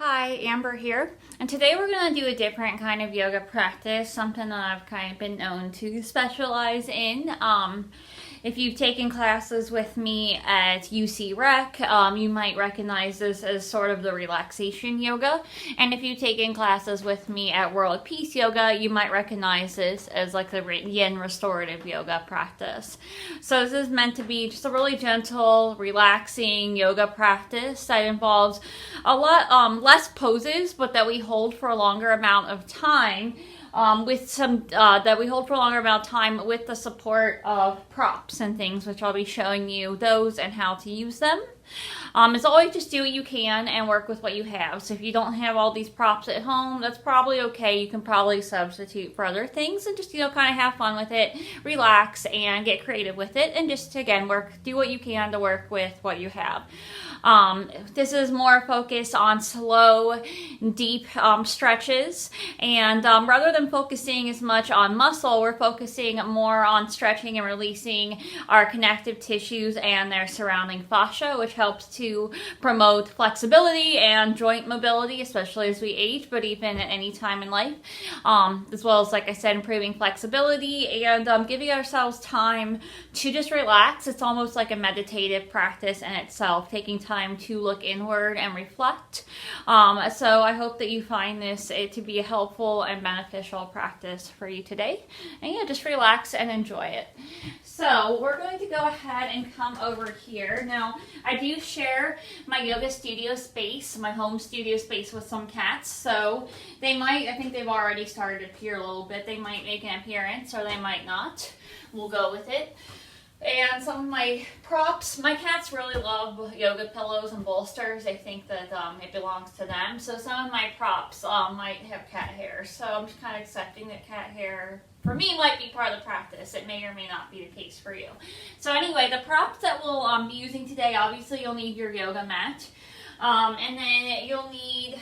Hi, Amber here, and today we're going to do a different kind of yoga practice, something that I've kind of been known to specialize in. If you've taken classes with me at UC Rec, you might recognize this as sort of the relaxation yoga, and if you've taken classes with me at World Peace Yoga, you might recognize this as like the Yin-Restorative Yoga practice. So this is meant to be just a really gentle, relaxing yoga practice that involves a lot less poses, but that we hold for a longer amount of time. With the support of props and things, which I'll be showing you those and how to use them. As always, just do what you can and work with what you have. So if you don't have all these props at home, that's probably okay. You can probably substitute for other things and just, kind of have fun with it, relax, and get creative with it. And just, again, do what you can to work with what you have. This is more focused on slow, deep stretches. And rather than focusing as much on muscle, we're focusing more on stretching and releasing our connective tissues and their surrounding fascia, which helps to promote flexibility and joint mobility, especially as we age, but even at any time in life, as well as, like I said, improving flexibility and giving ourselves time to just relax. It's almost like a meditative practice in itself, taking time to look inward and reflect. So I hope that you find this to be a helpful and beneficial practice for you today. And yeah, just relax and enjoy it. So we're going to go ahead and come over here. Now, I do share my yoga studio space, my home studio space, with some cats. So they might, I think they've already started to appear a little bit. They might make an appearance or they might not. We'll go with it. And some of my props, my cats really love yoga pillows and bolsters. They think that it belongs to them. So some of my props might have cat hair. So I'm just kind of accepting that cat hair, for me, might be part of the practice. It may or may not be the case for you. So anyway, the props that we'll be using today, obviously you'll need your yoga mat. And then you'll need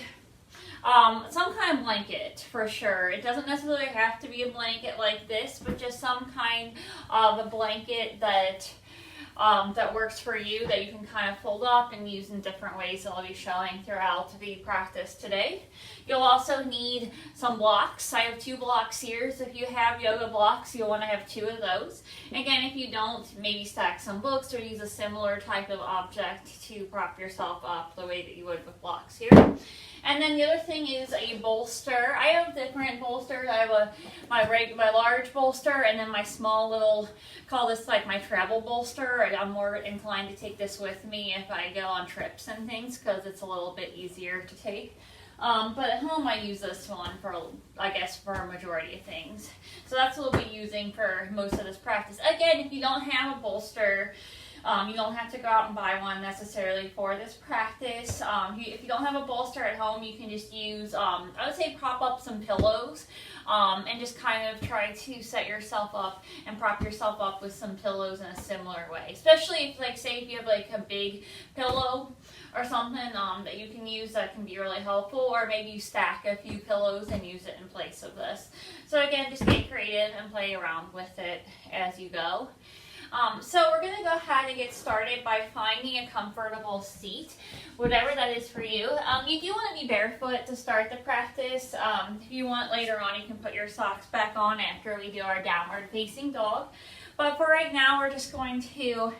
some kind of blanket for sure. It doesn't necessarily have to be a blanket like this, but just some kind of a blanket that works for you, that you can kind of fold up and use in different ways that I'll be showing throughout the practice today. You'll also need some blocks. I have 2 blocks here, so if you have yoga blocks, you'll want to have 2 of those. Again, if you don't, maybe stack some books or use a similar type of object to prop yourself up the way that you would with blocks here. And then the other thing is a bolster. I have different bolsters. I have my large bolster and then my small little, call this like my travel bolster. I'm more inclined to take this with me if I go on trips and things because it's a little bit easier to take. But at home I use this one for a majority of things. So that's what we'll be using for most of this practice. Again, if you don't have a bolster, you don't have to go out and buy one necessarily for this practice. If you don't have a bolster at home, you can just use, I would say, prop up some pillows and just kind of try to set yourself up and prop yourself up with some pillows in a similar way. Especially if, if you have like a big pillow or something that you can use, that can be really helpful. Or maybe you stack a few pillows and use it in place of this. So again, just get creative and play around with it as you go. So we're going to go ahead and get started by finding a comfortable seat, whatever that is for you. You do want to be barefoot to start the practice. If you want later on, you can put your socks back on after we do our downward facing dog. But for right now, we're just going to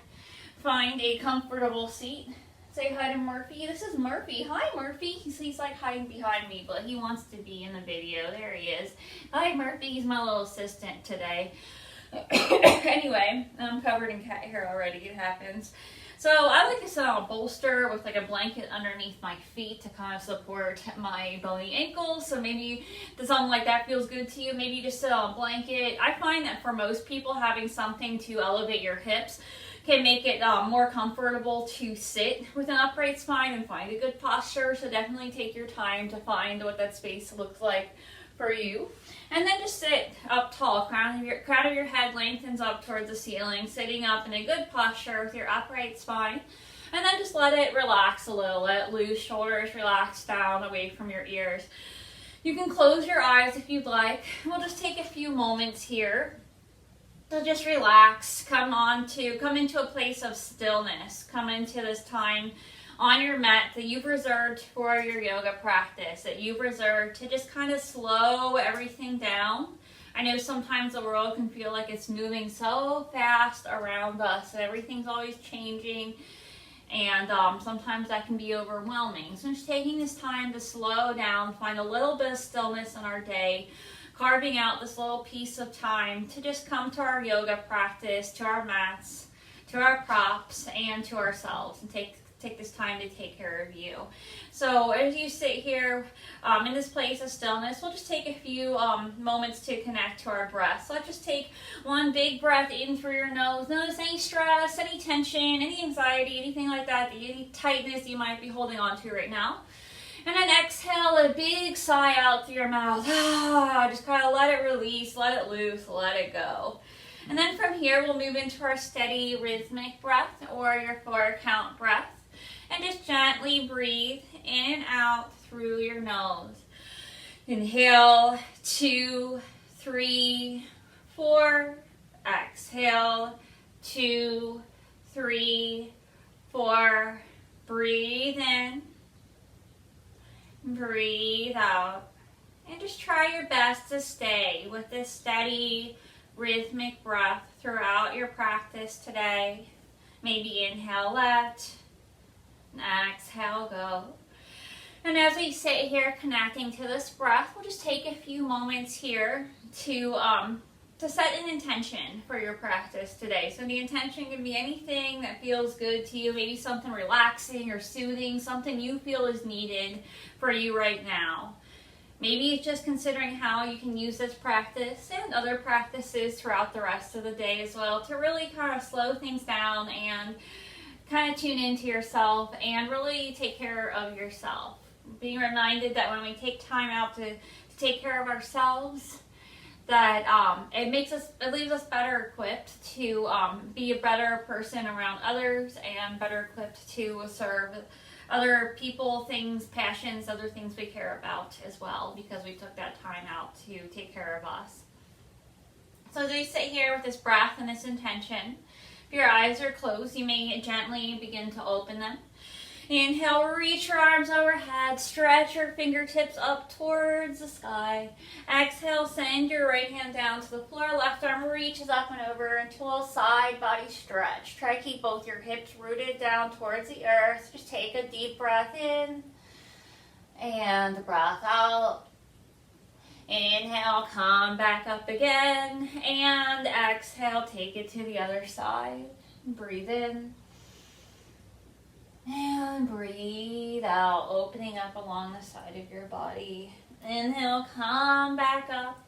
find a comfortable seat. Say hi to Murphy. This is Murphy. Hi, Murphy. He's like hiding behind me, but he wants to be in the video. There he is. Hi, Murphy. He's my little assistant today. Anyway, I'm covered in cat hair already. It happens. So I like to sit on a bolster with like a blanket underneath my feet to kind of support my bony ankles. So maybe something like that feels good to you. Maybe you just sit on a blanket. I find that for most people, having something to elevate your hips can make it more comfortable to sit with an upright spine and find a good posture. So definitely take your time to find what that space looks like for you. And then just sit up tall. Crown of your head lengthens up towards the ceiling, sitting up in a good posture with your upright spine. And then just let it relax a little. Let it loose, shoulders relax down away from your ears. You can close your eyes if you'd like. We'll just take a few moments here to just relax. Come into a place of stillness. Come into this time on your mat that you've reserved for your yoga practice, that you've reserved to just kind of slow everything down. I know sometimes the world can feel like it's moving so fast around us and everything's always changing, and sometimes that can be overwhelming. So just taking this time to slow down, find a little bit of stillness in our day, carving out this little piece of time to just come to our yoga practice, to our mats, to our props, and to ourselves, and take this time to take care of you. So as you sit here in this place of stillness, we'll just take a few moments to connect to our breath. So let's just take one big breath in through your nose. Notice any stress, any tension, any anxiety, anything like that, any tightness you might be holding on to right now. And then exhale a big sigh out through your mouth. Just kind of let it release, let it loose, let it go. And then from here, we'll move into our steady rhythmic breath, or your 4-count breath. And just gently breathe in and out through your nose. Inhale, 2, 3, 4. Exhale, 2, 3, 4. Breathe in. Breathe out. And just try your best to stay with this steady rhythmic breath throughout your practice today. Maybe inhale, let. Exhale, go. And as we sit here connecting to this breath, we'll just take a few moments here to set an intention for your practice today. So the intention can be anything that feels good to you, maybe something relaxing or soothing, something you feel is needed for you right now. Maybe it's just considering how you can use this practice and other practices throughout the rest of the day as well to really kind of slow things down and kind of tune into yourself and really take care of yourself. Being reminded that when we take time out to take care of ourselves, that it leaves us better equipped to be a better person around others and better equipped to serve other people, things, passions, other things we care about as well, because we took that time out to take care of us. So as we sit here with this breath and this intention, if your eyes are closed, you may gently begin to open them. Inhale, reach your arms overhead, stretch your fingertips up towards the sky. Exhale, send your right hand down to the floor, left arm reaches up and over into a side body stretch. Try to keep both your hips rooted down towards the earth. Just take a deep breath in and breath out. Inhale, come back up again, and exhale, take it to the other side. Breathe in, and breathe out, opening up along the side of your body. Inhale, come back up,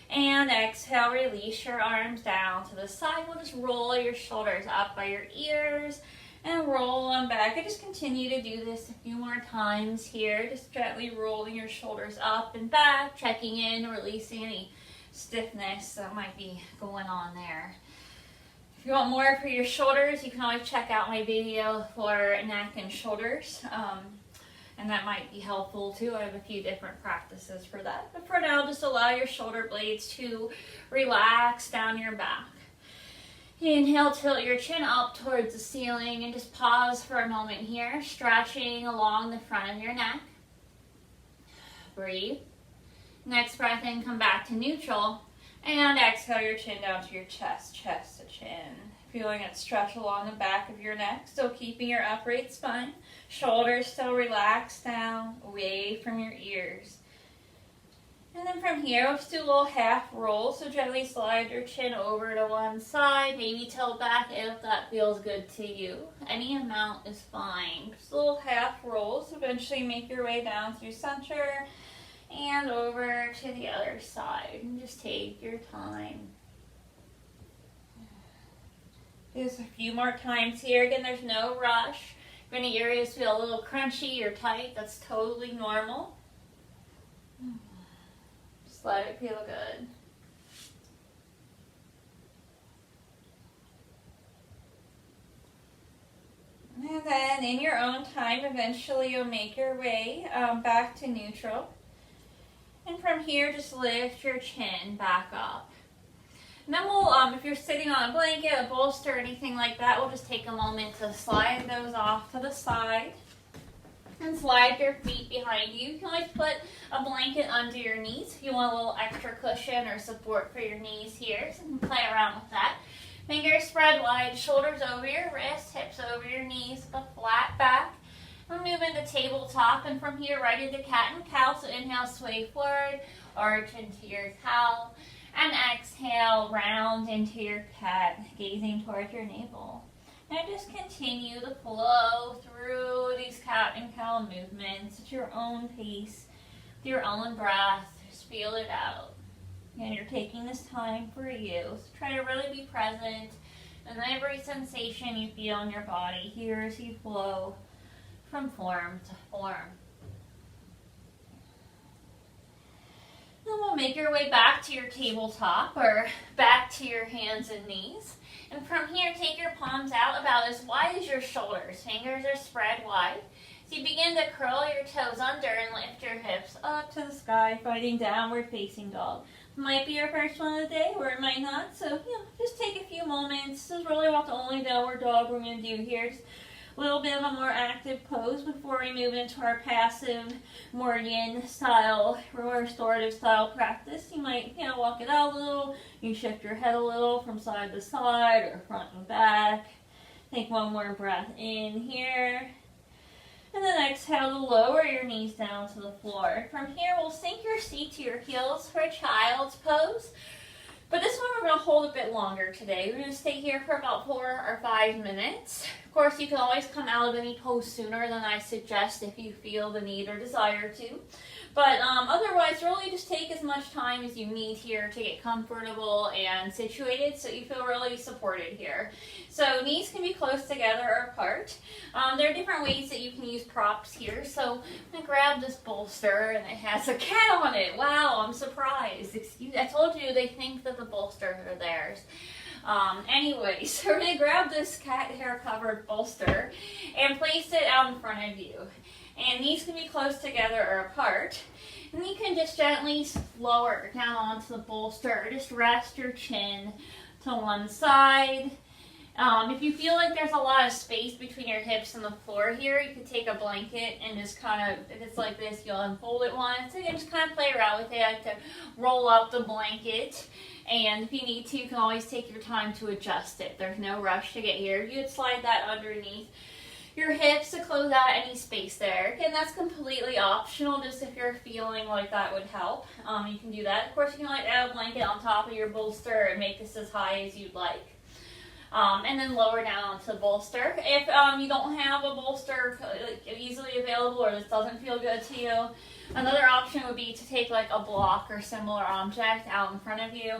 and exhale, release your arms down to the side. We'll just roll your shoulders up by your ears, and roll them back. And just continue to do this a few more times here. Just gently rolling your shoulders up and back, checking in, releasing any stiffness that might be going on there. If you want more for your shoulders, you can always check out my video for neck and shoulders. And that might be helpful too. I have a few different practices for that. But for now, just allow your shoulder blades to relax down your back. Inhale, tilt your chin up towards the ceiling and just pause for a moment here, stretching along the front of your neck. Breathe. Next breath in, come back to neutral. And exhale your chin down to your chest, chest to chin. Feeling it stretch along the back of your neck, still keeping your upright spine. Shoulders still relaxed down, away from your ears. And then from here, let's do a little half roll. So gently slide your chin over to one side, maybe tilt back if that feels good to you. Any amount is fine. Just a little half rolls. Eventually make your way down through center and over to the other side. And just take your time. Do this a few more times here. Again, there's no rush. If any areas feel a little crunchy or tight, that's totally normal. Just let it feel good. And then in your own time, eventually you'll make your way back to neutral. And from here, just lift your chin back up. And then we'll, if you're sitting on a blanket, a bolster, or anything like that, we'll just take a moment to slide those off to the side. And slide your feet behind you. You can always put a blanket under your knees if you want a little extra cushion or support for your knees here. So you can play around with that. Fingers spread wide, shoulders over your wrists, hips over your knees, with a flat back. We'll move into tabletop, and from here right into cat and cow. So inhale, sway forward, arch into your cow, and exhale, round into your cat, gazing towards your navel. Now just continue to flow through these cat and cow movements at your own pace, with your own breath. Just feel it out. And you're taking this time for you. So try to really be present in every sensation you feel in your body here as you flow from form to form. Then we'll make your way back to your tabletop or back to your hands and knees. And from here, take your palms out about as wide as your shoulders. Fingers are spread wide. So you begin to curl your toes under and lift your hips up to the sky, finding downward facing dog. Might be your first one of the day, or it might not. So, just take a few moments. This is really about the only downward dog we're going to do here. Just a little bit of a more active pose before we move into our passive, more yin style, more restorative style practice. You might, walk it out a little. You shift your head a little from side to side or front and back. Take one more breath in here. And then exhale to lower your knees down to the floor. From here, we'll sink your seat to your heels for child's pose. But this one we're going to hold a bit longer today. We're going to stay here for about 4 or 5 minutes. Of course, you can always come out of any pose sooner than I suggest if you feel the need or desire to. But otherwise, really just take as much time as you need here to get comfortable and situated so you feel really supported here. So knees can be close together or apart. There are different ways that you can use props here. So I'm going to grab this bolster and it has a cat on it. Wow, I'm surprised. I told you they think that the bolsters are theirs. Anyway, so we're going to grab this cat hair covered bolster and place it out in front of you. And these can be close together or apart. And you can just gently lower down onto the bolster. Just rest your chin to one side. If you feel like there's a lot of space between your hips and the floor here, you could take a blanket and just kind of, if it's like this, you'll unfold it once. And just kind of play around with it. I like to roll up the blanket. And if you need to, you can always take your time to adjust it. There's no rush to get here. You would slide that underneath your hips to close out any space there. Again, that's completely optional, just if you're feeling like that would help. You can do that. Of course, you can add a blanket on top of your bolster and make this as high as you'd like. And then lower down onto the bolster. If you don't have a bolster easily available or this doesn't feel good to you, another option would be to take like a block or similar object out in front of you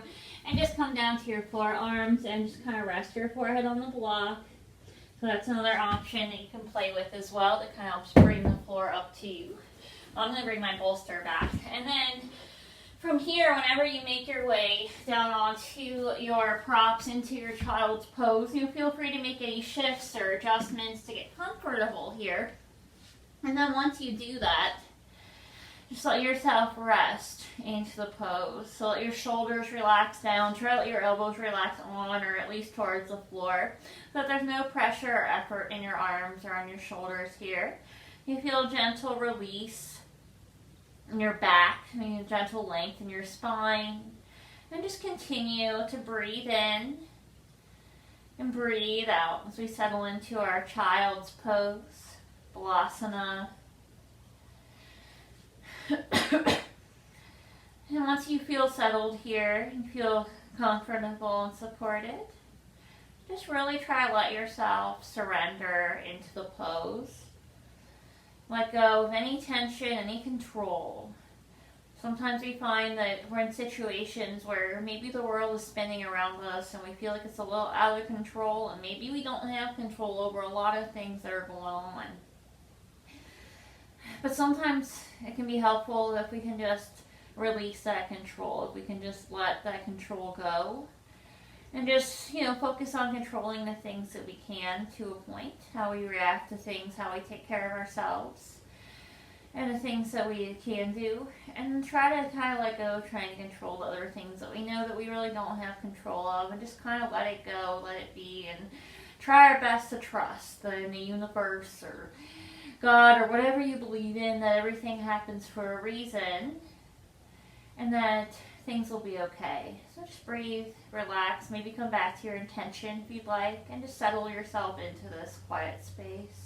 and just come down to your forearms and just kind of rest your forehead on the block. So that's another option that you can play with as well that kind of helps bring the floor up to you. I'm going to bring my bolster back. And then from here, whenever you make your way down onto your props into your child's pose, you feel free to make any shifts or adjustments to get comfortable here. And then once you do that, just let yourself rest into the pose. So let your shoulders relax down. Try to let your elbows relax on or at least towards the floor so that there's no pressure or effort in your arms or on your shoulders here. You feel gentle release in your back, a gentle length in your spine. And just continue to breathe in and breathe out as we settle into our child's pose, Balasana. And once you feel settled here, you feel comfortable and supported, just really try to let yourself surrender into the pose. Let go of any tension, any control. Sometimes we find that we're in situations where maybe the world is spinning around us and we feel like it's a little out of control, and maybe we don't have control over a lot of things that are going on. But sometimes it can be helpful if we can just release that control, if we can just let that control go and just, focus on controlling the things that we can to a point, how we react to things, how we take care of ourselves, and the things that we can do, and try to kind of let go of trying to control the other things that we know that we really don't have control of, and just kind of let it go, let it be, and try our best to trust in the universe or God or whatever you believe in, that everything happens for a reason and that things will be okay. So just breathe, relax, maybe come back to your intention if you'd like, and just settle yourself into this quiet space.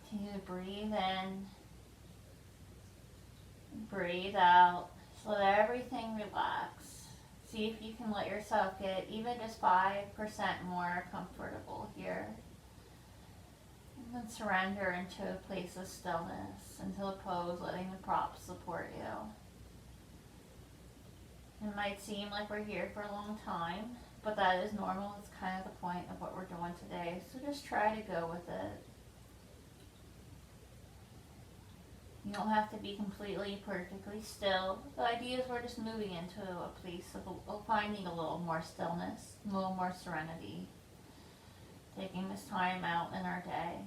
Continue to breathe in, breathe out, so let everything relax. See if you can let yourself get even just 5% more comfortable here. And then surrender into a place of stillness, into a pose, letting the props support you. It might seem like we're here for a long time, but that is normal. It's kind of the point of what we're doing today. So just try to go with it. You don't have to be completely, perfectly still. The idea is we're just moving into a place of finding a little more stillness, a little more serenity. Taking this time out in our day.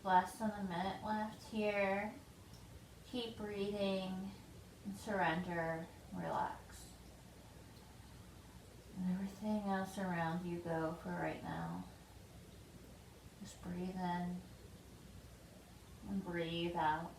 Less than a minute left here. Keep breathing and surrender, relax. And everything else around you go for right now. Just breathe in and breathe out.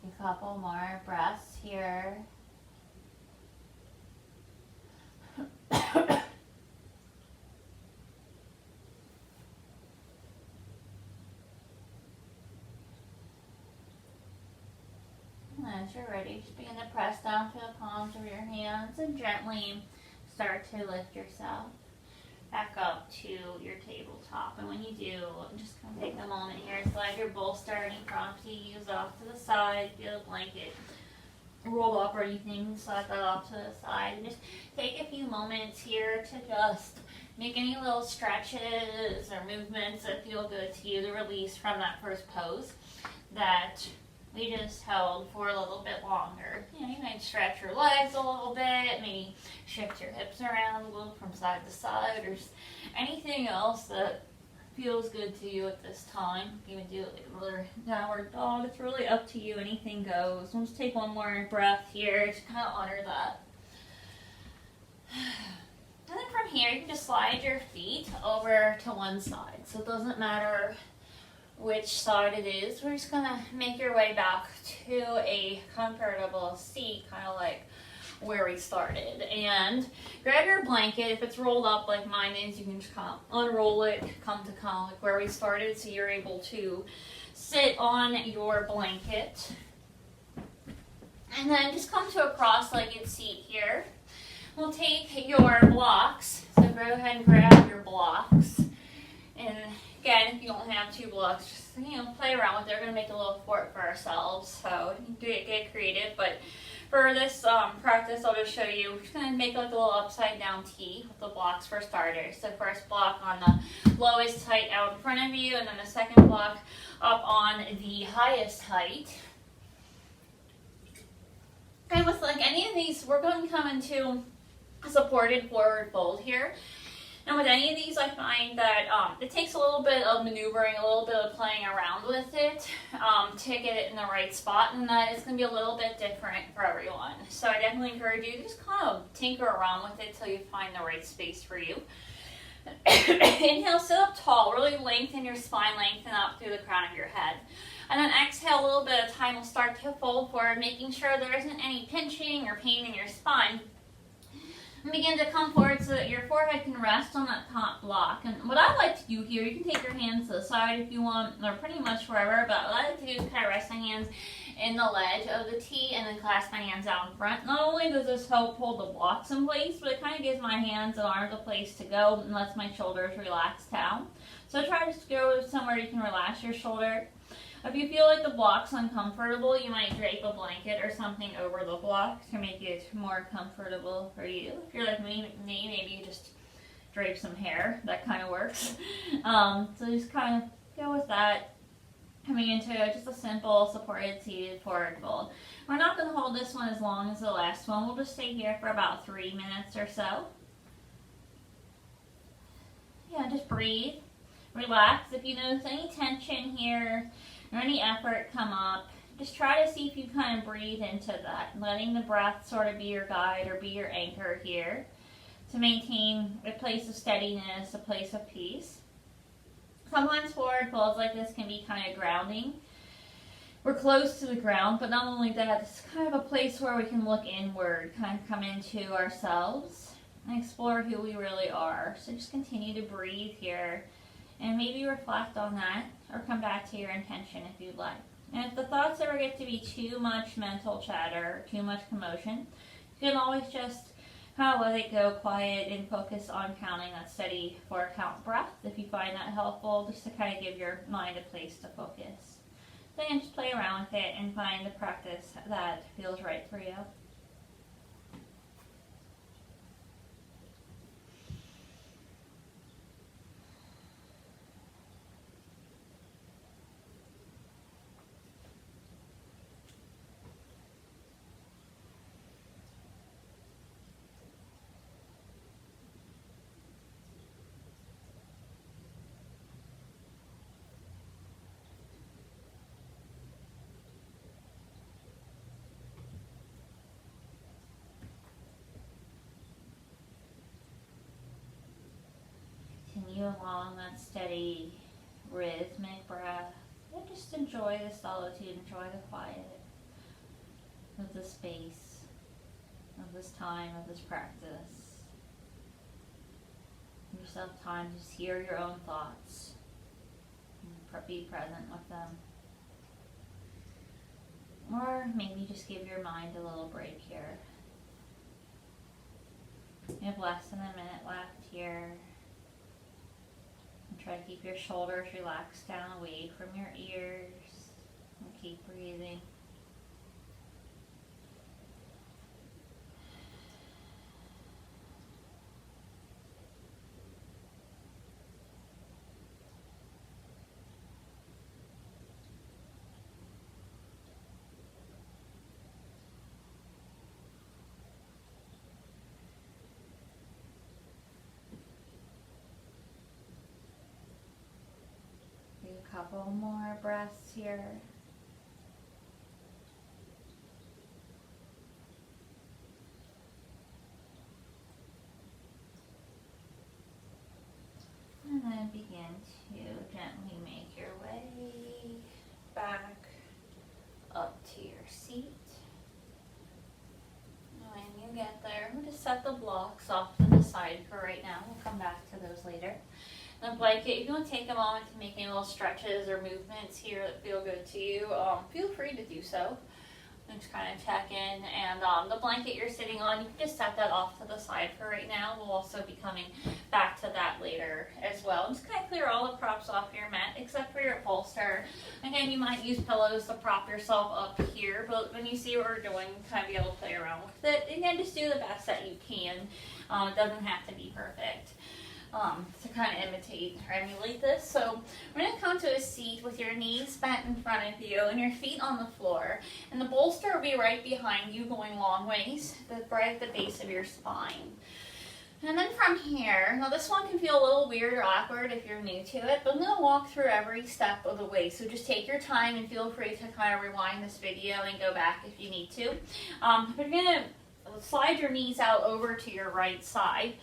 A couple more breaths here. And as you're ready, just begin to press down to the palms of your hands and gently start to lift yourself back up to your tabletop. And when you do, just kind of take a moment here, slide your bolster, any props you use off to the side, feel the blanket roll up or anything, slide that off to the side. And just take a few moments here to just make any little stretches or movements that feel good to you to release from that first pose that we just held for a little bit longer. You know, you might stretch your legs a little bit, maybe shift your hips around a little from side to side, or anything else that feels good to you at this time. You can do it like another downward dog. It's really up to you. Anything goes. Let's take one more breath here to kind of honor that. And then from here, you can just slide your feet over to one side. So it doesn't matter which side it is. We're just gonna make your way back to a comfortable seat, kind of like where we started. And grab your blanket. If it's rolled up like mine is, you can just kind of unroll it, come to kind of like where we started, so you're able to sit on your blanket. And then just come to a cross-legged seat here. We'll take your blocks. So go ahead and grab your blocks. And again, if you don't have two blocks, just play around with it. We're going to make a little fort for ourselves, so get creative. But For this practice, I'll just show you. We're just going to make like a little upside down T with the blocks for starters. So first block on the lowest height out in front of you, and then the second block up on the highest height. And with like any of these, we're going to come into a supported forward fold here. And with any of these, I find that it takes a little bit of maneuvering, a little bit of playing around with it to get it in the right spot, and that it's going to be a little bit different for everyone. So I definitely encourage you to just kind of tinker around with it till you find the right space for you. Inhale, sit up tall, really lengthen your spine, lengthen up through the crown of your head. And then exhale, a little bit of time will start to fold forward, making sure there isn't any pinching or pain in your spine. And begin to come forward so that your forehead can rest on that top block. And what I like to do here, you can take your hands to the side if you want, or pretty much wherever, but what I like to do is kind of rest my hands in the ledge of the T and then clasp my hands out in front. Not only does this help hold the blocks in place, but it kind of gives my hands and arms a place to go and lets my shoulders relax down. So try to go somewhere you can relax your shoulder. If you feel like the block's uncomfortable, you might drape a blanket or something over the block to make it more comfortable for you. If you're like me, maybe you just drape some hair. That kind of works. So just kind of go with that. Coming into just a simple supported seated forward fold. We're not going to hold this one as long as the last one. We'll just stay here for about 3 minutes or so. Yeah, just breathe. Relax. If you notice any tension here or any effort come up, just try to see if you kind of breathe into that, letting the breath sort of be your guide or be your anchor here to maintain a place of steadiness, a place of peace. Sometimes forward folds like this can be kind of grounding. We're close to the ground, but not only that, it's kind of a place where we can look inward, kind of come into ourselves and explore who we really are. So just continue to breathe here and maybe reflect on that or come back to your intention if you'd like. And if the thoughts ever get to be too much mental chatter, too much commotion, you can always just kind of let it go quiet and focus on counting that steady 4-count breath if you find that helpful, just to kind of give your mind a place to focus. Then just play around with it and find the practice that feels right for you. Continue along that steady, rhythmic breath. And just enjoy the solitude, enjoy the quiet of the space, of this time, of this practice. Give yourself time to just hear your own thoughts and be present with them. Or maybe just give your mind a little break here. You have less than a minute left here. And try to keep your shoulders relaxed down away from your ears. And keep breathing. A couple more breaths here. And then begin to gently make your way back up to your seat. When you get there, we'll just set the blocks off to the side for right now. We'll come back to those later. The blanket, if you want to take a moment to make any little stretches or movements here that feel good to you, feel free to do so. Just kind of check in, and the blanket you're sitting on, you can just set that off to the side for right now. We'll also be coming back to that later as well. Just kind of clear all the props off your mat except for your bolster. Again, you might use pillows to prop yourself up here, but when you see what we're doing, kind of be able to play around with it. Again, just do the best that you can. It doesn't have to be perfect. To kind of imitate or emulate this. So we're going to come to a seat with your knees bent in front of you and your feet on the floor. And the bolster will be right behind you, going long ways, right at the base of your spine. And then from here, now this one can feel a little weird or awkward if you're new to it, but I'm going to walk through every step of the way. So just take your time and feel free to kind of rewind this video and go back if you need to. But you're going to slide your knees out over to your right side.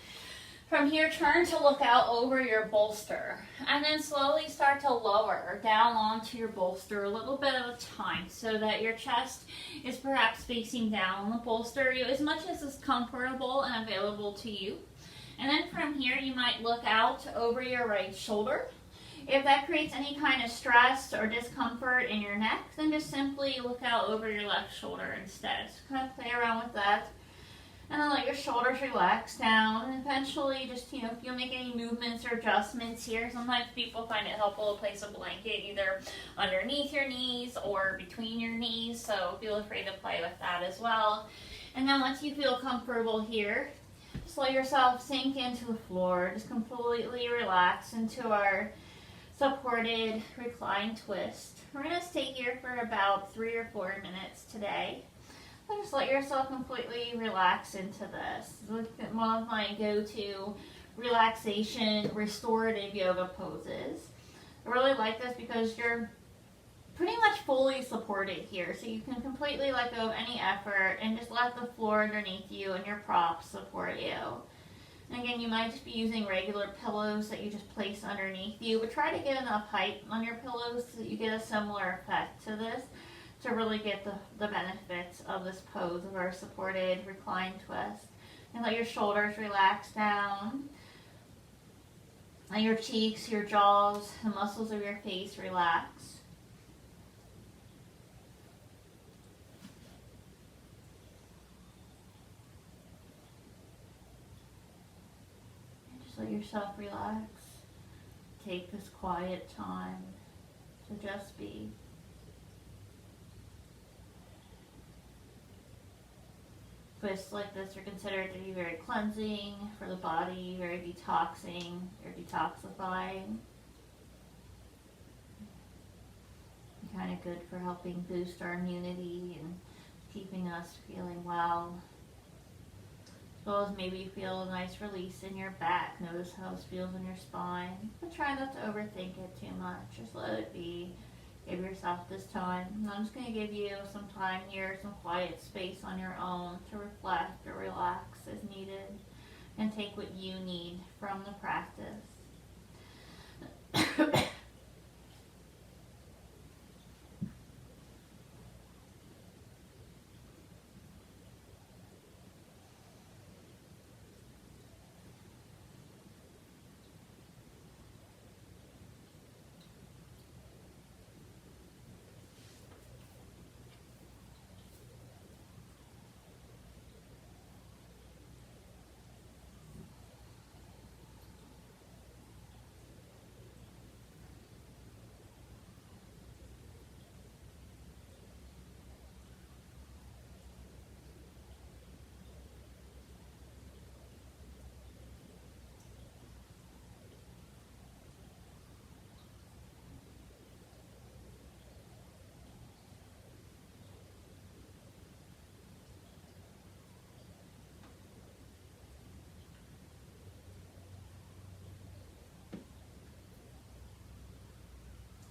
From here, turn to look out over your bolster, and then slowly start to lower down onto your bolster a little bit at a time so that your chest is perhaps facing down on the bolster as much as is comfortable and available to you. And then from here, you might look out over your right shoulder. If that creates any kind of stress or discomfort in your neck, then just simply look out over your left shoulder instead. So kind of play around with that. And then let your shoulders relax down, and eventually just, if you'll make any movements or adjustments here, sometimes people find it helpful to place a blanket either underneath your knees or between your knees, so feel free to play with that as well. And then once you feel comfortable here, just let yourself sink into the floor, just completely relax into our supported reclined twist. We're going to stay here for about 3 or 4 minutes today. So just let yourself completely relax into this. This is one of my go-to relaxation restorative yoga poses. I really like this because you're pretty much fully supported here. So you can completely let go of any effort and just let the floor underneath you and your props support you. And again, you might just be using regular pillows that you just place underneath you, but try to get enough height on your pillows so that you get a similar effect to this, to really get the benefits of this pose of our supported reclined twist. And let your shoulders relax down. Let your cheeks, your jaws, the muscles of your face relax. And just let yourself relax. Take this quiet time to just be. Twists like this are considered to be very cleansing for the body, very detoxing or detoxifying. Kind of good for helping boost our immunity and keeping us feeling well. As well as maybe you feel a nice release in your back. Notice how this feels in your spine. But try not to overthink it too much. Just let it be. Give yourself this time. And I'm just going to give you some time here, some quiet space on your own to reflect or relax as needed and take what you need from the practice.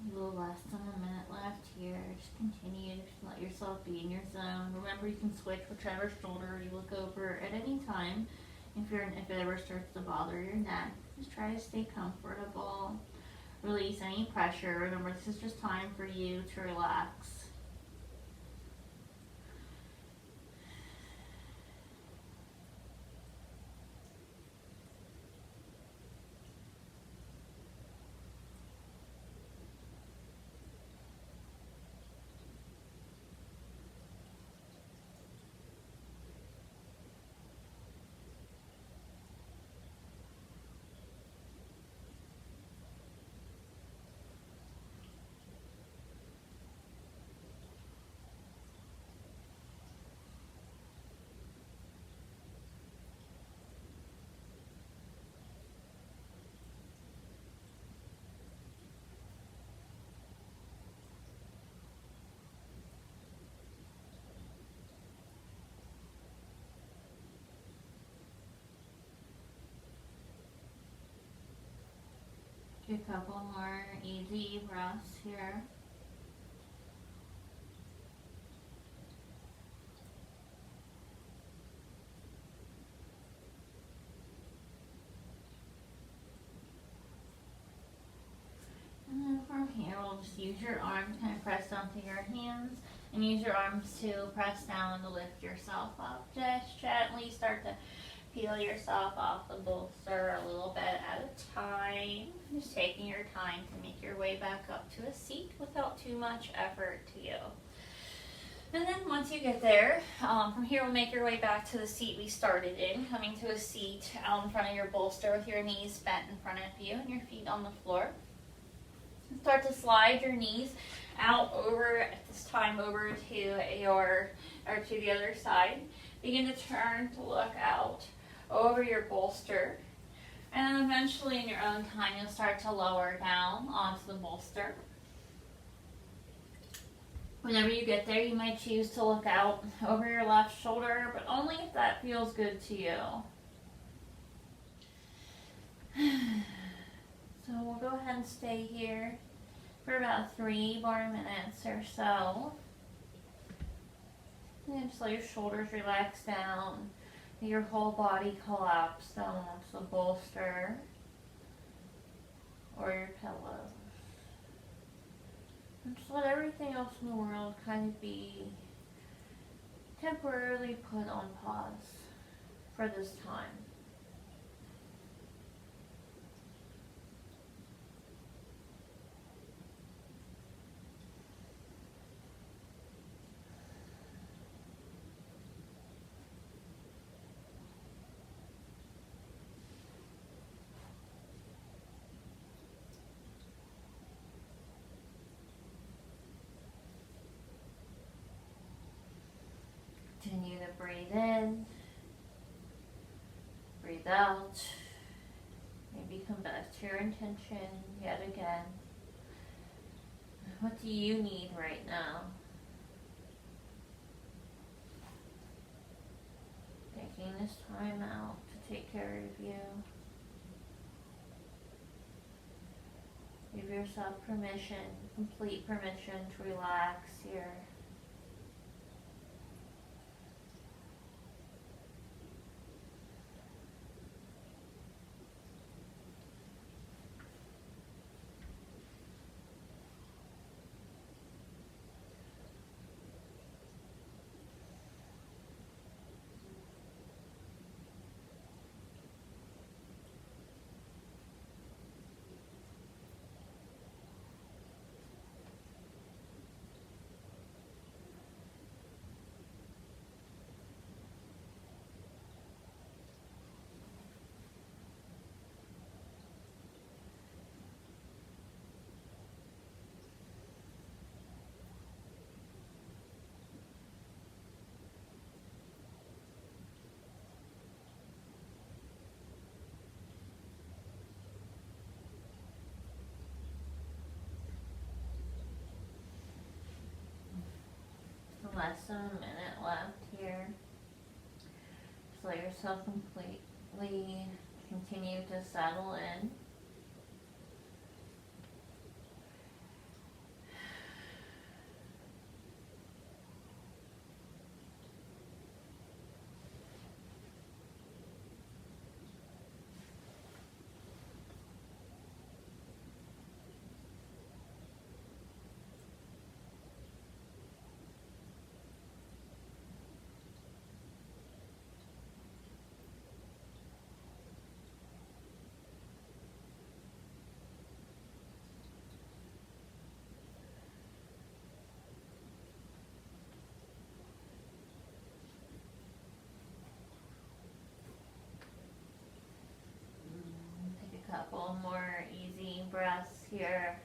A little less than a minute left here. Just continue to let yourself be in your zone. Remember, you can switch whichever shoulder you look over at any time. If it ever starts to bother your neck, just try to stay comfortable. Release any pressure. Remember, this is just time for you to relax. Take a couple more easy breaths here. And then from here, we'll just use your arms, kind of press down to your hands, and use your arms to press down to lift yourself up. Just gently start to peel yourself off the bolster a little bit at a time. Just taking your time to make your way back up to a seat without too much effort to you. And then once you get there, from here we'll make your way back to the seat we started in, coming to a seat out in front of your bolster with your knees bent in front of you and your feet on the floor. Start to slide your knees out over, at this time over to the other side. Begin to turn to look out over your bolster. And then eventually in your own time you'll start to lower down onto the bolster. Whenever you get there, you might choose to look out over your left shoulder, but only if that feels good to you. So we'll go ahead and stay here for about 3 more minutes or so. And just let your shoulders relax down, your whole body collapse down onto the bolster or your pillow. And just let everything else in the world kind of be temporarily put on pause for this time. Continue to breathe in, breathe out. Maybe come back to your intention yet again. What do you need right now? Taking this time out to take care of you. Give yourself permission, complete permission to relax here. Less than a minute left here. Just let yourself completely continue to settle in. Couple more easy breaths here.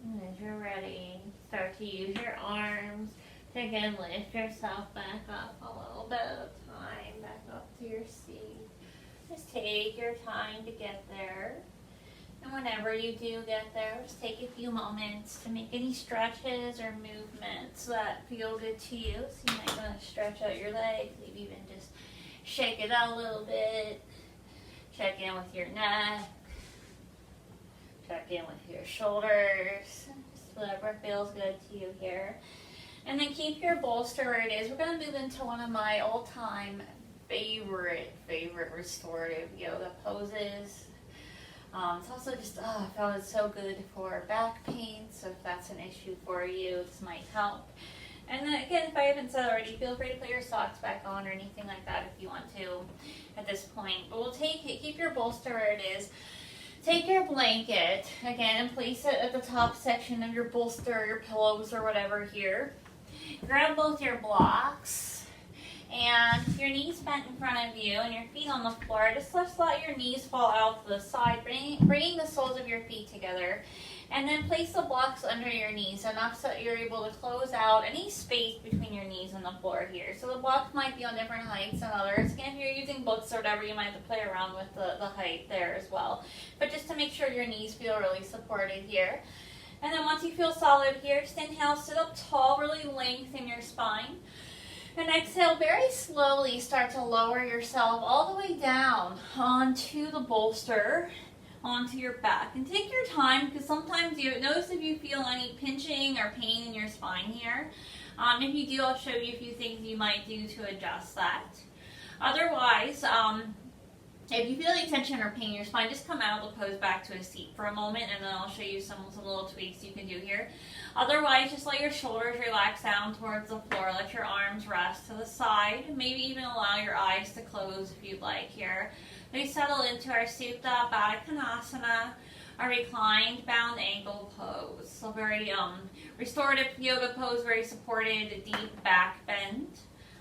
And as you're ready, start to use your arms to again lift yourself back up a little bit at a time, back up to your seat. Just take your time to get there. And whenever you do get there, just take a few moments to make any stretches or movements that feel good to you. So you might want to stretch out your legs, maybe even just shake it out a little bit. Check in with your neck. Check in with your shoulders. Just whatever feels good to you here. And then keep your bolster where it is. We're going to move into one of my all-time favorite restorative yoga poses. It's also just, I found it so good for back pain, so if that's an issue for you, this might help. And then again, if I haven't said already, feel free to put your socks back on or anything like that if you want to at this point. But we'll keep your bolster where it is. Take your blanket, again, and place it at the top section of your bolster, your pillows, or whatever here. Grab both your blocks. And your knees bent in front of you and your feet on the floor. Just let your knees fall out to the side, bringing the soles of your feet together. And then place the blocks under your knees enough so that you're able to close out any space between your knees and the floor here. So the blocks might be on different heights than others. Again, if you're using books or whatever, you might have to play around with the height there as well. But just to make sure your knees feel really supported here. And then once you feel solid here, just inhale, sit up tall, really lengthen your spine. And exhale, very slowly start to lower yourself all the way down onto the bolster, onto your back. And take your time, because sometimes you notice if you feel any pinching or pain in your spine here. If you do, I'll show you a few things you might do to adjust that. Otherwise, if you feel any tension or pain in your spine, just come out of the pose back to a seat for a moment, and then I'll show you some little tweaks you can do here. Otherwise, just let your shoulders relax down towards the floor. Let your arms rest to the side. Maybe even allow your eyes to close if you'd like here. We settle into our Supta Baddha Konasana, a reclined bound ankle pose. So very restorative yoga pose, very supported, deep back bend,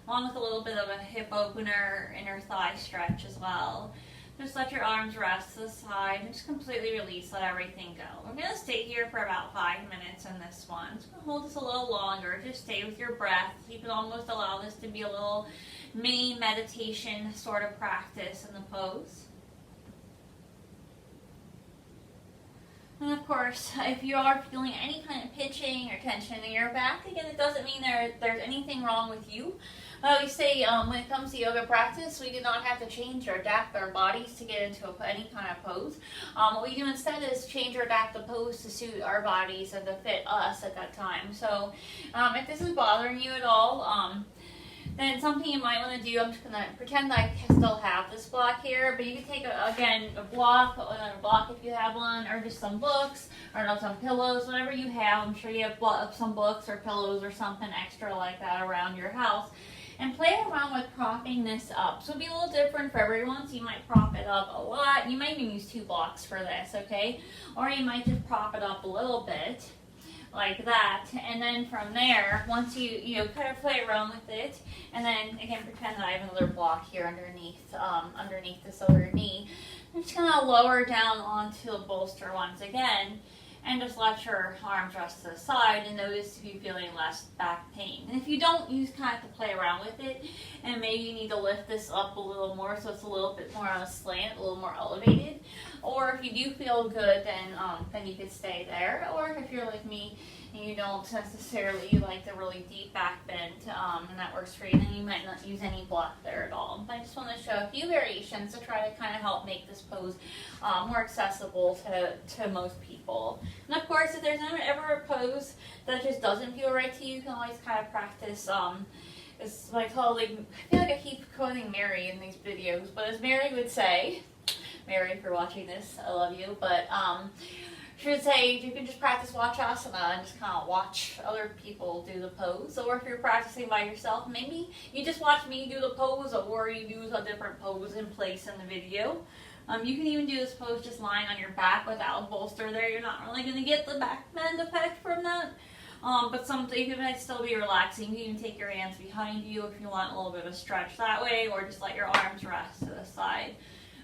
along with a little bit of a hip opener, inner thigh stretch as well. Just let your arms rest to the side and just completely release, let everything go. We're going to stay here for about 5 minutes in this one. Just going to hold this a little longer. Just stay with your breath. You can almost allow this to be a little mini meditation sort of practice in the pose. And of course, if you are feeling any kind of pinching or tension in your back, again, it doesn't mean there's anything wrong with you. I always say when it comes to yoga practice, we do not have to change or adapt our bodies to get into any kind of pose. What we do instead is change or adapt the pose to suit our bodies and to fit us at that time. So if this is bothering you at all, then something you might want to do, I'm just going to pretend I still have this block here, but you can take, a block, another block if you have one, or just some books, or some pillows, whatever you have. I'm sure you have some books or pillows or something extra like that around your house. And play around with propping this up. So it'll be a little different for everyone, so you might prop it up a lot. You might even use 2 blocks for this, okay? Or you might just prop it up a little bit, like that, and then from there, once you kind of play around with it, and then again pretend that I have another block here underneath this other knee. I'm just gonna lower down onto the bolster once again, and just let your arms rest to the side, and notice if you're feeling less back pain. And if you don't, you just kind of have to play around with it, and maybe you need to lift this up a little more so it's a little bit more on a slant, a little more elevated. Or if you do feel good, then you could stay there. Or if you're like me and you don't necessarily like the really deep back bend, and that works for you, then you might not use any block there at all. But I just want to show a few variations to try to kind of help make this pose more accessible to most people. And of course, if there's ever a pose that just doesn't feel right to you, you can always kind of practice. It's my colleague, I feel like I keep quoting Mary in these videos, but as Mary would say, Mary, if you're watching this, I love you, but she would say you can just practice Wachasana and just kind of watch other people do the pose. Or if you're practicing by yourself, maybe you just watch me do the pose, or you use a different pose in place in the video. You can even do this pose just lying on your back without a bolster there. You're not really going to get the back bend effect from that. But you can still be relaxing. You can even take your hands behind you if you want a little bit of stretch that way, or just let your arms rest to the side.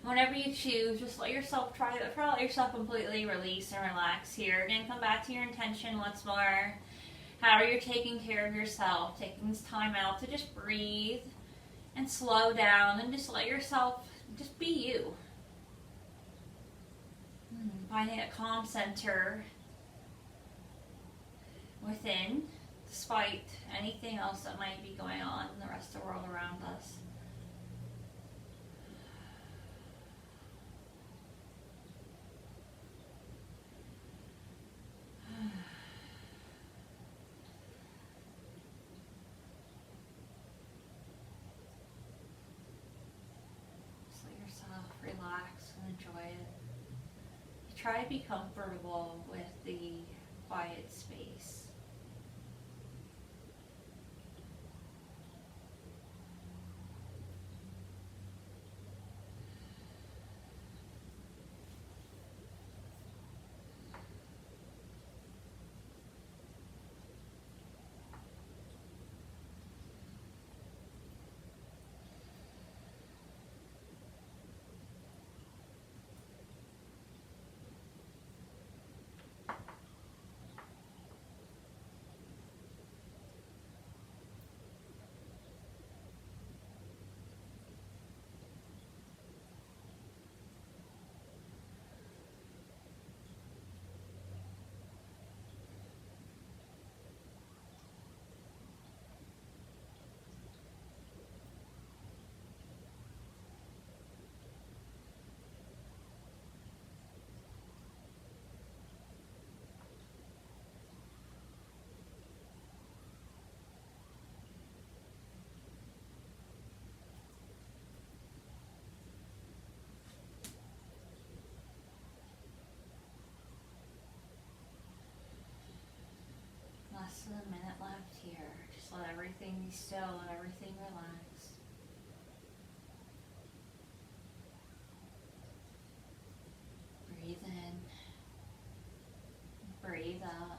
Whenever you choose, just let yourself let yourself completely release and relax here. Again, come back to your intention once more. How you're taking care of yourself, taking this time out to just breathe and slow down and just let yourself just be you. finding a calm center within, despite anything else that might be going on in the rest of the world around us. Just let yourself relax and enjoy it. Try to be comfortable with the quiet space. Less than a minute left here. Just let everything be still, let everything relax. Breathe in. Breathe out.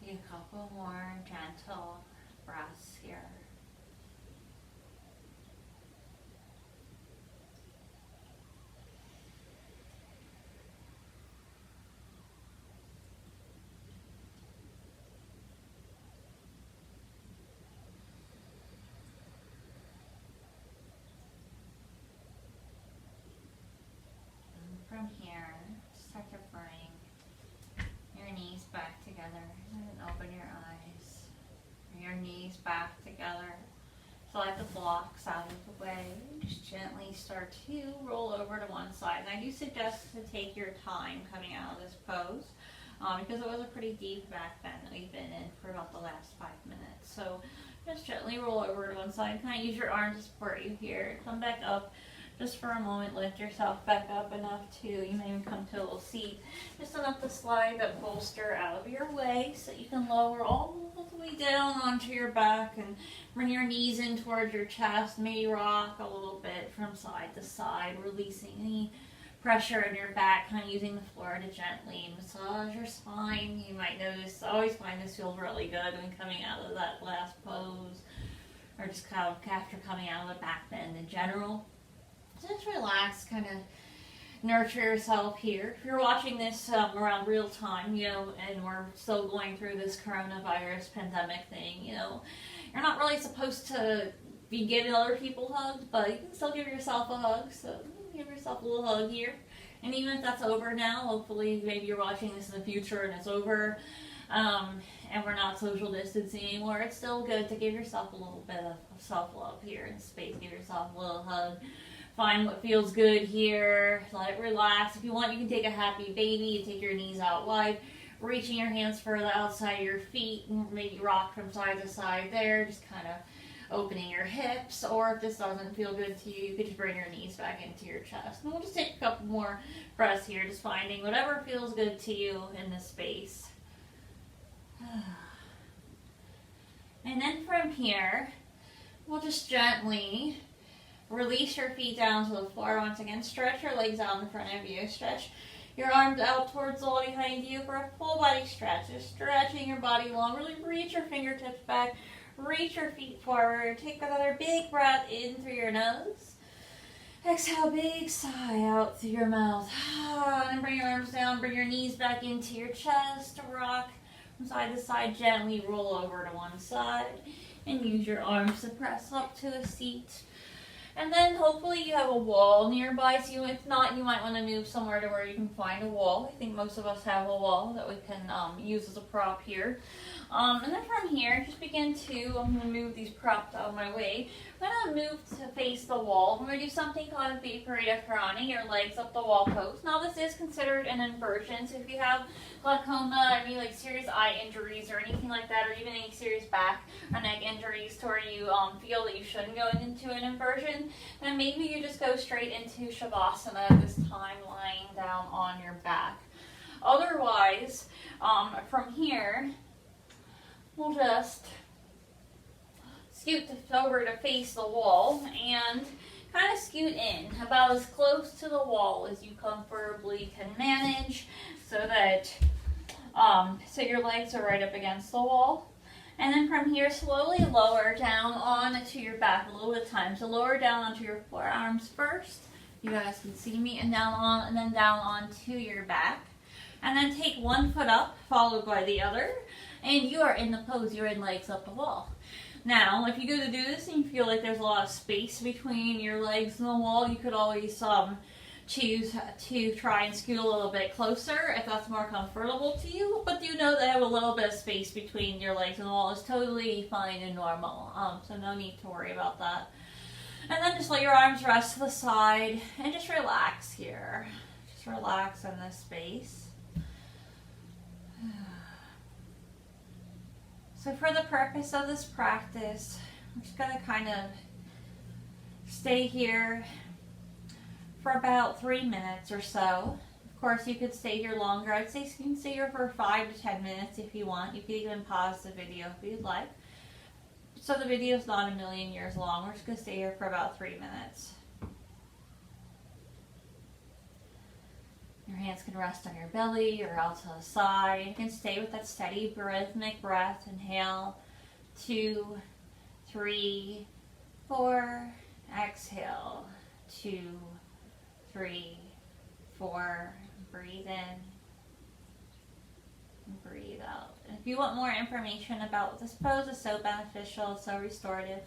Take a couple more gentle breaths here. And from here, start to bring your knees back together and open your eyes. Bring your knees back together. Slide the blocks out of the way. Just gently start to roll over to one side. And I do suggest to take your time coming out of this pose because it was a pretty deep back bend that we've been in for about the last 5 minutes. So just gently roll over to one side. Kind of use your arms to support you here. Come back up just for a moment. Lift yourself back up enough to, you may even come to a little seat. Just enough to slide that bolster out of your way so you can lower all the way down onto your back and bring your knees in towards your chest. Maybe rock a little bit from side to side, releasing any pressure in your back, kind of using the floor to gently massage your spine. You might notice, I always find this feels really good when coming out of that last pose, or just kind of after coming out of the back bend in general. Just relax, kind of nurture yourself here. If you're watching this around real time, and we're still going through this coronavirus pandemic thing, you're not really supposed to be giving other people hugs, but you can still give yourself a hug. So give yourself a little hug here. And even if that's over now, hopefully maybe you're watching this in the future and it's over, and we're not social distancing anymore, it's still good to give yourself a little bit of self-love here in space. Give yourself a little hug. Find what feels good here. Let it relax. If you want, you can take a happy baby and take your knees out wide, reaching your hands further outside your feet, and maybe rock from side to side there, just kind of opening your hips. Or if this doesn't feel good to you, you could just bring your knees back into your chest. And we'll just take a couple more breaths here, just finding whatever feels good to you in this space. And then from here, we'll just gently Release your feet down to the floor once again. Stretch your legs out in front of you. Stretch your arms out towards the wall behind you for a full body stretch. Just stretching your body long. Really reach your fingertips back. Reach your feet forward. Take another big breath in through your nose. Exhale, big sigh out through your mouth. And bring your arms down. Bring your knees back into your chest. Rock from side to side. Gently roll over to one side. And use your arms to press up to the seat. And then hopefully you have a wall nearby. So if not, you might want to move somewhere to where you can find a wall. I think most of us have a wall that we can use as a prop here. And then from here, just begin to, I'm going to move these props out of my way. I'm going to move to face the wall. I'm going to do something called a Viparita Karani, your legs up the wall pose. Now this is considered an inversion, so if you have glaucoma, any like serious eye injuries or anything like that, or even any serious back or neck injuries to where you feel that you shouldn't go into an inversion, then maybe you just go straight into Shavasana this time, lying down on your back. Otherwise, from here, we'll just scoot over to face the wall and kind of scoot in about as close to the wall as you comfortably can manage, so that so your legs are right up against the wall. And then from here, slowly lower down onto your back a little bit of time. So lower down onto your forearms first. You guys can see me, and down on, and then down onto your back. And then take one foot up, followed by the other. And you are in the pose, you're in legs up the wall. Now, if you go to do this and you feel like there's a lot of space between your legs and the wall, you could always choose to try and scoot a little bit closer if that's more comfortable to you. But do know that have a little bit of space between your legs and the wall is totally fine and normal. So no need to worry about that. And then just let your arms rest to the side and just relax here. Just relax in this space. So for the purpose of this practice, I'm just going to kind of stay here for about 3 minutes or so. Of course, you could stay here longer. I'd say you can stay here for 5 to 10 minutes if you want. You could even pause the video if you'd like. So the video is not a million years long. We're just going to stay here for about 3 minutes. Your hands can rest on your belly or out to the side. You can stay with that steady rhythmic breath. Inhale, 2, 3, 4. Exhale, 2, 3, 4. Breathe in and breathe out. And if you want more information about this pose, it's so beneficial, it's so restorative.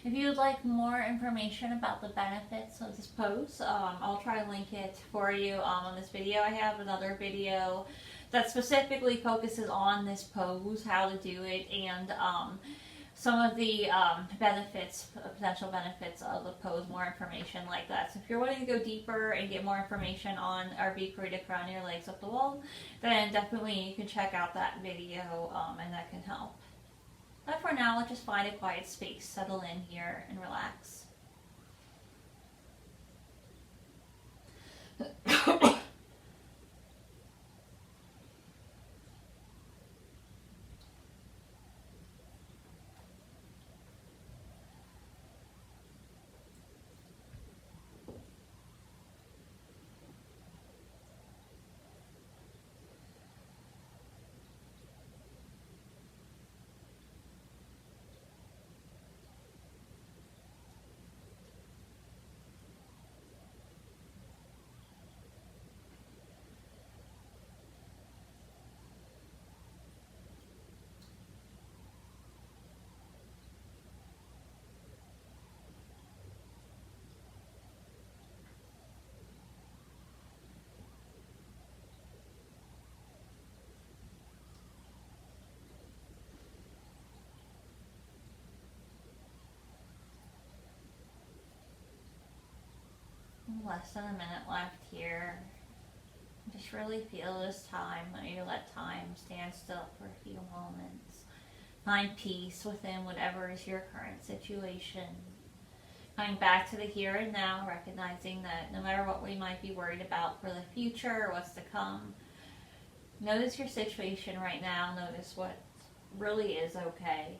If you would like more information about the benefits of this pose, I'll try to link it for you on this video. I have another video that specifically focuses on this pose, how to do it, and some of the benefits, potential benefits of the pose, more information like that. So if you're wanting to go deeper and get more information on our Viparita Karani, your legs up the wall, then definitely you can check out that video and that can help. But for now, let's just find a quiet space, settle in here, and relax. Less than a minute left here. Just really feel this time. Let me let time stand still for a few moments. Find peace within whatever is your current situation. Coming back to the here and now, recognizing that no matter what we might be worried about for the future or what's to come, notice your situation right now. Notice what really is okay.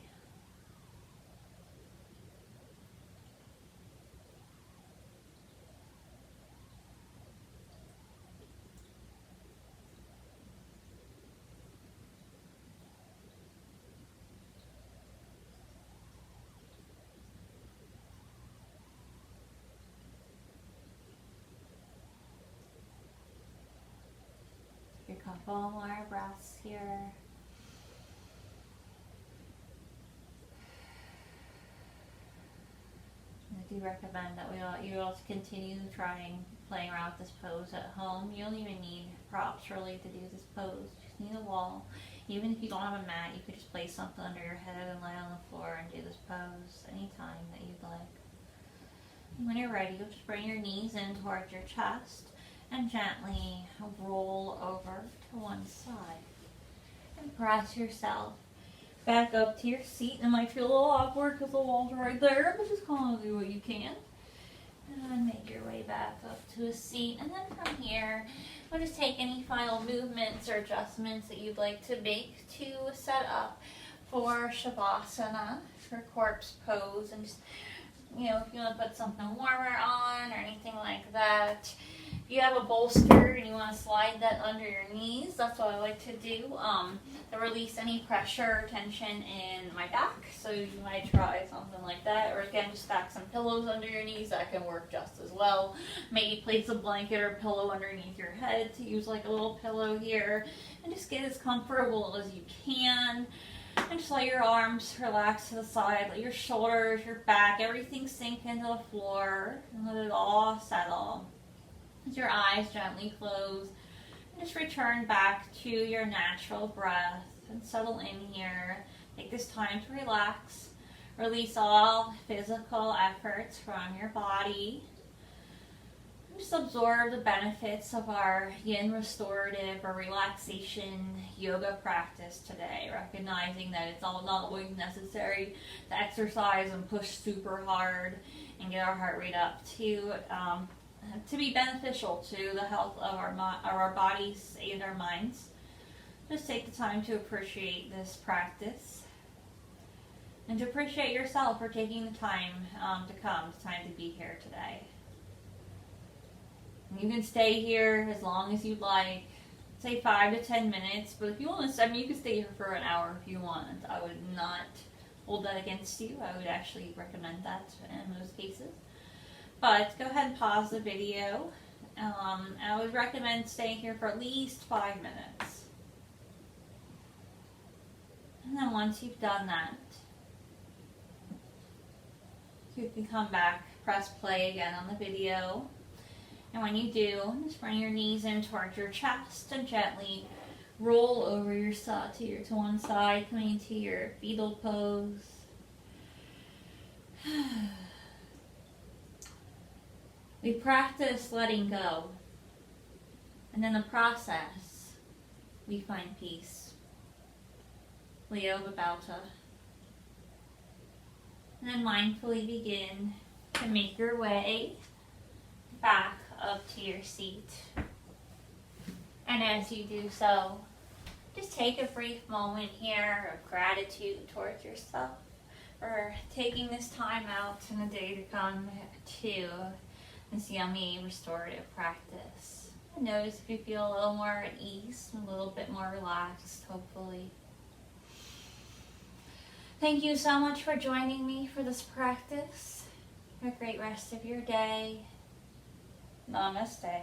couple more breaths here. I do recommend that you all continue playing around with this pose at home. You don't even need props really to do this pose. You just need a wall. Even if you don't have a mat, you could just place something under your head and lay on the floor and do this pose anytime that you'd like. And when you're ready, you'll just bring your knees in towards your chest and gently roll over to one side. And press yourself back up to your seat. It might feel a little awkward because the wall's right there, but just kind of do what you can. And make your way back up to a seat. And then from here, we'll just take any final movements or adjustments that you'd like to make to set up for Shavasana, for corpse pose. And just, if you want to put something warmer on or anything like that. If you have a bolster and you want to slide that under your knees, that's what I like to do to release any pressure or tension in my back. So you might try something like that. Or again, just stack some pillows under your knees. That can work just as well. Maybe place a blanket or pillow underneath your head to use like a little pillow here. And just get as comfortable as you can. And just let your arms relax to the side. Let your shoulders, your back, everything sink into the floor. And let it all settle. As your eyes gently close, and just return back to your natural breath and settle in here. Take this time to relax. Release all physical efforts from your body. And just absorb the benefits of our Yin-Restorative or Relaxation yoga practice today, recognizing that it's all not always necessary to exercise and push super hard and get our heart rate up to be beneficial to the health of our bodies and our minds. Just take the time to appreciate this practice and to appreciate yourself for taking the time to be here today. And you can stay here as long as you'd like, say 5 to 10 minutes, but if you want to, you can stay here for an hour if you want. I would not hold that against you. I would actually recommend that in most cases. But go ahead and pause the video. I would recommend staying here for at least 5 minutes. And then once you've done that, you can come back, press play again on the video. And when you do, just bring your knees in towards your chest and gently roll over yourself to one side, coming into your fetal pose. We practice letting go, and in the process, we find peace. Leo Babauta. And then mindfully begin to make your way back up to your seat. And as you do so, just take a brief moment here of gratitude towards yourself for taking this time out in the day to come to this yummy restorative practice. And notice if you feel a little more at ease, a little bit more relaxed, hopefully. Thank you so much for joining me for this practice. Have a great rest of your day. Namaste.